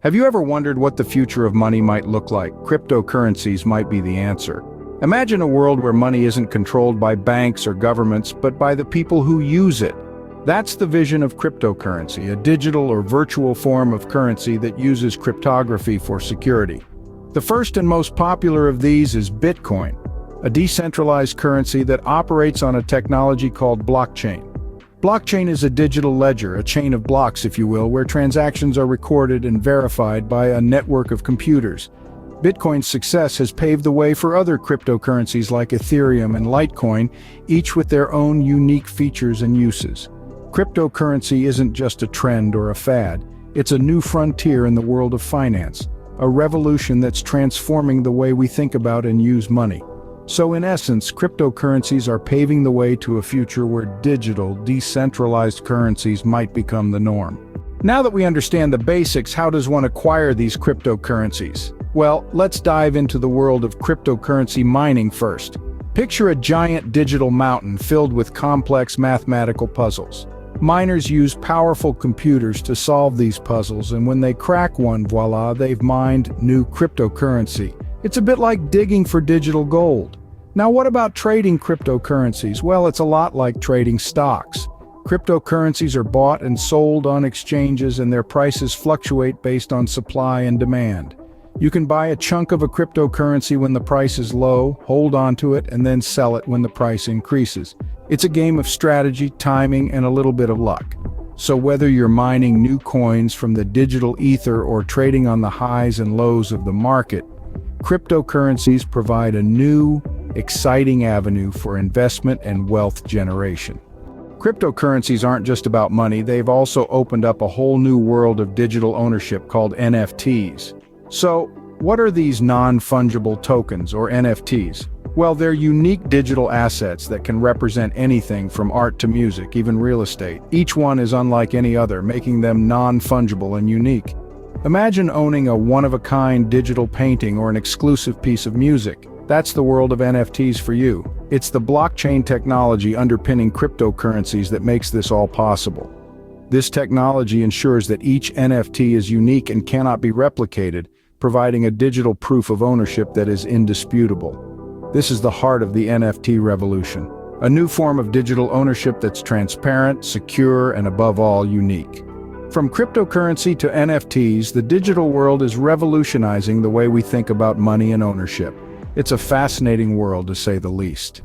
Have you ever wondered what the future of money might look like? Cryptocurrencies might be the answer. Imagine a world where money isn't controlled by banks or governments, but by the people who use it. That's the vision of cryptocurrency, a digital or virtual form of currency that uses cryptography for security. The first and most popular of these is Bitcoin, a decentralized currency that operates on a technology called blockchain. Blockchain is a digital ledger, a chain of blocks, if you will, where transactions are recorded and verified by a network of computers. Bitcoin's success has paved the way for other cryptocurrencies like Ethereum and Litecoin, each with their own unique features and uses. Cryptocurrency isn't just a trend or a fad, it's a new frontier in the world of finance, a revolution that's transforming the way we think about and use money. So in essence, cryptocurrencies are paving the way to a future where digital, decentralized currencies might become the norm. Now that we understand the basics, how does one acquire these cryptocurrencies? Well, let's dive into the world of cryptocurrency mining first. Picture a giant digital mountain filled with complex mathematical puzzles. Miners use powerful computers to solve these puzzles, and when they crack one, voila, they've mined new cryptocurrency. It's a bit like digging for digital gold. Now, what about trading cryptocurrencies? Well, it's a lot like trading stocks. Cryptocurrencies are bought and sold on exchanges, and their prices fluctuate based on supply and demand. You can buy a chunk of a cryptocurrency when the price is low, hold on to it, and then sell it when the price increases. It's a game of strategy, timing, and a little bit of luck. So whether you're mining new coins from the digital ether or trading on the highs and lows of the market, cryptocurrencies provide a new, exciting avenue for investment and wealth generation. Cryptocurrencies aren't just about money, they've also opened up a whole new world of digital ownership called NFTs. So, what are these non-fungible tokens, or NFTs? Well, they're unique digital assets that can represent anything from art to music, even real estate. Each one is unlike any other, making them non-fungible and unique. Imagine owning a one-of-a-kind digital painting or an exclusive piece of music. That's the world of NFTs for you. It's the blockchain technology underpinning cryptocurrencies that makes this all possible. This technology ensures that each NFT is unique and cannot be replicated, providing a digital proof of ownership that is indisputable. This is the heart of the NFT revolution, a new form of digital ownership that's transparent, secure, and above all, unique. From cryptocurrency to NFTs, the digital world is revolutionizing the way we think about money and ownership. It's a fascinating world, to say the least.